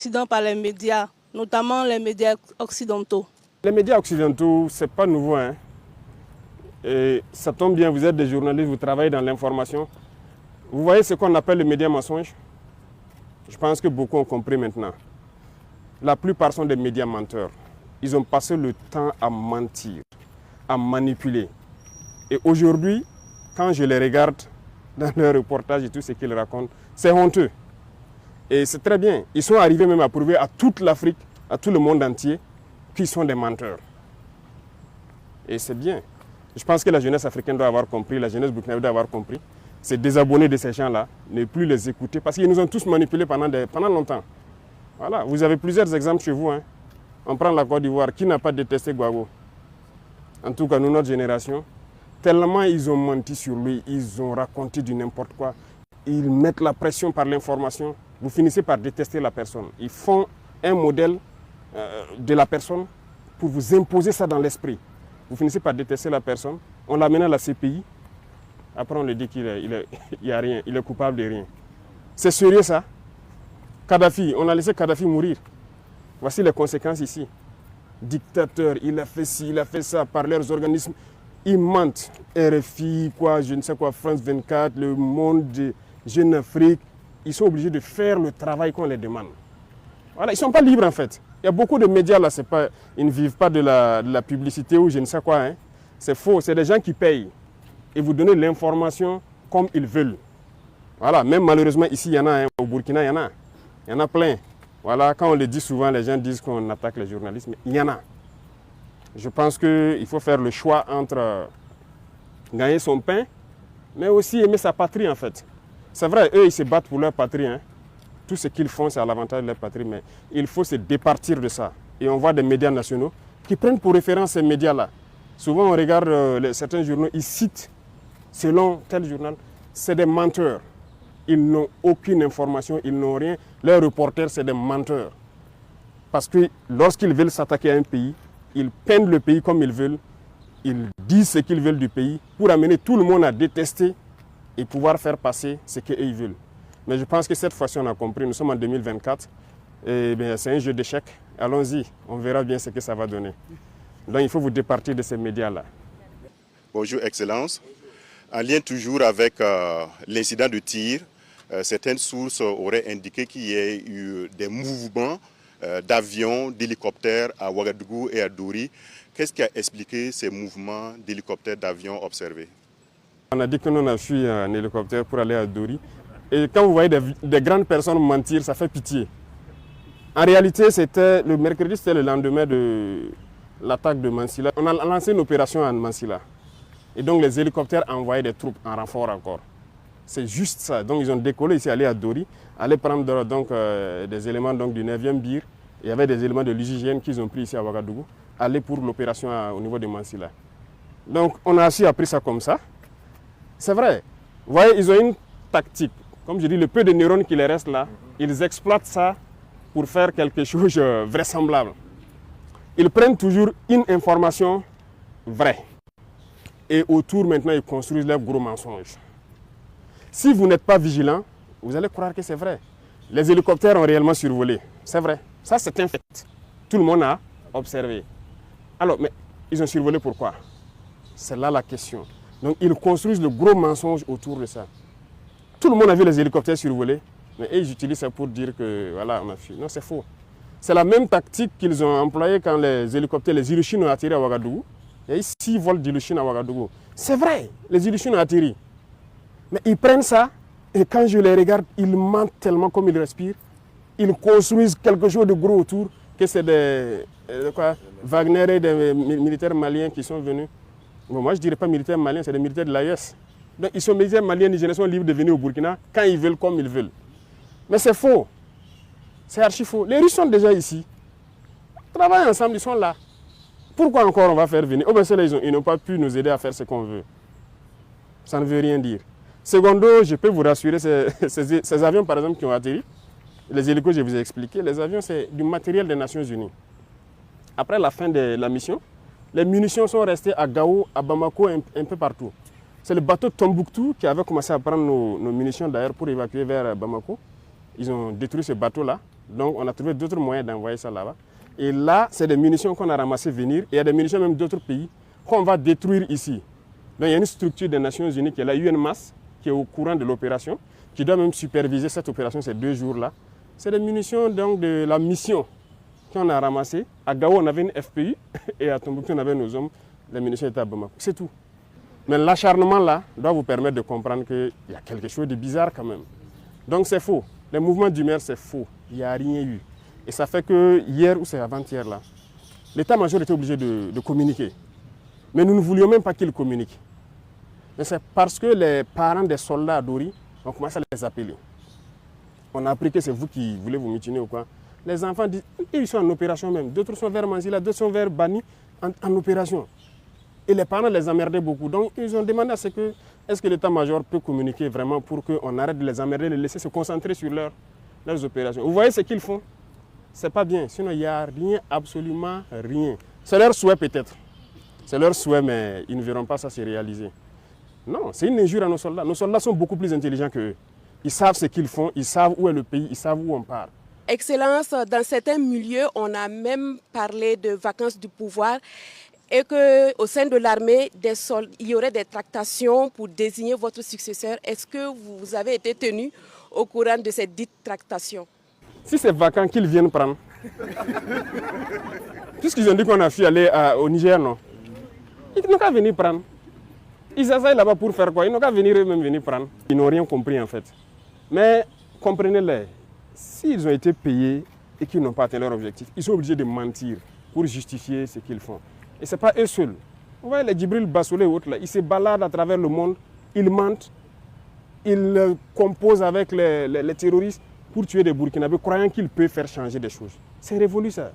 Accident par les médias, notamment les médias occidentaux. Les médias occidentaux, ce n'est pas nouveau. Hein. Et ça tombe bien, vous êtes des journalistes, vous travaillez dans l'information. Vous voyez ce qu'on appelle le média mensonge? Je pense que beaucoup ont compris maintenant. La plupart sont des médias menteurs. Ils ont passé le temps à mentir, à manipuler. Et aujourd'hui, quand je les regarde dans leurs reportages et tout ce qu'ils racontent, c'est honteux. Et c'est très bien. Ils sont arrivés même à prouver à toute l'Afrique, à tout le monde entier, qu'ils sont des menteurs. Et c'est bien. Je pense que la jeunesse africaine doit avoir compris, la jeunesse burkinabé doit avoir compris. Se désabonner de ces gens-là, ne plus les écouter, parce qu'ils nous ont tous manipulés pendant longtemps. Voilà, vous avez plusieurs exemples chez vous. Hein. On prend la Côte d'Ivoire. Qui n'a pas détesté Gbagbo? En tout cas, nous, notre génération, tellement ils ont menti sur lui, ils ont raconté du n'importe quoi. Ils mettent la pression par l'information. Vous finissez par détester la personne. Ils font un modèle de la personne pour vous imposer ça dans l'esprit. Vous finissez par détester la personne. On l'amène à la CPI. Après, on lui dit qu'il n'y a rien. Il est coupable de rien. C'est sérieux ça? Kadhafi, on a laissé Kadhafi mourir. Voici les conséquences ici. Dictateur, il a fait ci, il a fait ça par leurs organismes. Ils mentent. RFI, quoi, je ne sais quoi, France 24, Le Monde, Jeune Afrique. Ils sont obligés de faire le travail qu'on les demande. Voilà, ils ne sont pas libres en fait. Il y a beaucoup de médias là, ils ne vivent pas de la publicité ou je ne sais quoi. Hein. C'est faux, c'est des gens qui payent. Et vous donnez l'information comme ils veulent. Voilà, même malheureusement ici, il y en a, hein, au Burkina, il y en a plein. Voilà, quand on le dit souvent, les gens disent qu'on attaque les journalistes, mais il y en a. Je pense qu'il faut faire le choix entre gagner son pain, mais aussi aimer sa patrie en fait. C'est vrai, eux, ils se battent pour leur patrie. Hein. Tout ce qu'ils font, c'est à l'avantage de leur patrie, mais il faut se départir de ça. Et on voit des médias nationaux qui prennent pour référence ces médias-là. Souvent, on regarde certains journaux, ils citent, selon tel journal, c'est des menteurs. Ils n'ont aucune information, ils n'ont rien. Leurs reporters, c'est des menteurs. Parce que lorsqu'ils veulent s'attaquer à un pays, ils peignent le pays comme ils veulent, ils disent ce qu'ils veulent du pays pour amener tout le monde à détester et pouvoir faire passer ce qu'ils veulent. Mais je pense que cette fois-ci, on a compris, nous sommes en 2024, et c'est un jeu d'échecs. Allons-y, on verra bien ce que ça va donner. Donc il faut vous départir de ces médias-là. Bonjour Excellence. En lien toujours avec l'incident de tir, certaines sources auraient indiqué qu'il y ait eu des mouvements d'avions, d'hélicoptères à Ouagadougou et à Douri. Qu'est-ce qui a expliqué ces mouvements d'hélicoptères, d'avions observés? On a dit que nous on a fui en hélicoptère pour aller à Douri. Et quand vous voyez des grandes personnes mentir, ça fait pitié. En réalité, c'était le mercredi, c'était le lendemain de l'attaque de Mansilla. On a lancé une opération à Mansilla. Et donc les hélicoptères envoyaient des troupes en renfort encore. C'est juste ça. Donc ils ont décollé ici, aller à Douri, aller prendre donc, des éléments donc, du 9e BIR. Il y avait des éléments de l'UGGN qu'ils ont pris ici à Ouagadougou, aller pour l'opération au niveau de Mansilla. Donc on a aussi appris ça comme ça. C'est vrai. Vous voyez, ils ont une tactique. Comme je dis, le peu de neurones qui les restent là, ils exploitent ça pour faire quelque chose de vraisemblable. Ils prennent toujours une information vraie. Et autour, maintenant, ils construisent leurs gros mensonges. Si vous n'êtes pas vigilant, vous allez croire que c'est vrai. Les hélicoptères ont réellement survolé. C'est vrai. Ça, c'est un fait. Tout le monde a observé. Alors, mais ils ont survolé pourquoi? C'est là la question. Donc, ils construisent le gros mensonge autour de ça. Tout le monde a vu les hélicoptères survoler, mais ils utilisent ça pour dire que, voilà, on a fui. Non, c'est faux. C'est la même tactique qu'ils ont employée quand les hélicoptères, les Ilyushin ont atterri à Ouagadougou. Il y a eu 6 vols d'Ilyushin à Ouagadougou. C'est vrai, les Ilyushin ont atterri. Mais ils prennent ça, et quand je les regarde, ils mentent tellement comme ils respirent. Ils construisent quelque chose de gros autour, que c'est des Wagner et des militaires maliens qui sont venus. Bon, moi, je ne dirais pas militaires maliens, c'est des militaires de l'AES. Donc, ils sont militaires maliens, nigériens, sont libres de venir au Burkina quand ils veulent, comme ils veulent. Mais c'est faux. C'est archi faux. Les Russes sont déjà ici. Ils travaillent ensemble, ils sont là. Pourquoi encore on va faire venir? Oh ben ceux-là, ils n'ont pas pu nous aider à faire ce qu'on veut. Ça ne veut rien dire. Secondo, je peux vous rassurer, ces avions, par exemple, qui ont atterri, les hélicos, je vous ai expliqué, les avions, c'est du matériel des Nations Unies. Après la fin de la mission, les munitions sont restées à Gao, à Bamako, un peu partout. C'est le bateau Tombouctou qui avait commencé à prendre nos munitions d'ailleurs pour évacuer vers Bamako. Ils ont détruit ce bateau-là. Donc on a trouvé d'autres moyens d'envoyer ça là-bas. Et là, c'est des munitions qu'on a ramassées venir. Et il y a des munitions même d'autres pays qu'on va détruire ici. Donc il y a une structure des Nations Unies qui est la UNMAS, qui est au courant de l'opération, qui doit même superviser cette opération ces 2 jours-là. C'est des munitions donc, de la mission qu'on a ramassées. À Gao, on avait une FPU et à Tombouctou, on avait nos hommes. Les munitions étaient à Bamako. C'est tout. Mais l'acharnement là doit vous permettre de comprendre qu'il y a quelque chose de bizarre quand même. Donc c'est faux. Les mouvements d'humeur, c'est faux. Il n'y a rien eu. Et ça fait que hier ou c'est avant-hier là, l'état-major était obligé de communiquer. Mais nous ne voulions même pas qu'il communique. Mais c'est parce que les parents des soldats à Dori ont commencé à les appeler. On a appris que c'est vous qui voulez vous mutiner ou quoi. Les enfants disent, ils sont en opération même. D'autres sont vers Manzila, d'autres sont vers Bani en opération. Et les parents les emmerdaient beaucoup. Donc ils ont demandé à ce que, est-ce que l'état-major peut communiquer vraiment pour qu'on arrête de les emmerder, de les laisser se concentrer sur leurs opérations. Vous voyez ce qu'ils font? C'est pas bien. Sinon, il n'y a rien, absolument rien. C'est leur souhait peut-être. C'est leur souhait, mais ils ne verront pas ça se réaliser. Non, c'est une injure à nos soldats. Nos soldats sont beaucoup plus intelligents qu'eux. Ils savent ce qu'ils font, ils savent où est le pays, ils savent où on part. Excellence, dans certains milieux, on a même parlé de vacances du pouvoir et qu'au sein de l'armée, il y aurait des tractations pour désigner votre successeur. Est-ce que vous avez été tenu au courant de ces dites tractations? Si c'est vacant, qu'ils viennent prendre. Puisqu'ils ont dit qu'on a fui aller au Niger, non? Ils n'ont qu'à venir prendre. Ils essayent là-bas pour faire quoi? Ils n'ont qu'à venir eux-mêmes venir prendre. Ils n'ont rien compris en fait. Mais comprenez-les, s'ils ont été payés et qu'ils n'ont pas atteint leur objectif, ils sont obligés de mentir pour justifier ce qu'ils font. Et ce n'est pas eux seuls. Vous voyez les Djibril Bassolé et autres, là, ils se baladent à travers le monde, ils mentent, ils composent avec les terroristes pour tuer des Burkinabés, croyant qu'ils peuvent faire changer des choses. C'est révolu ça.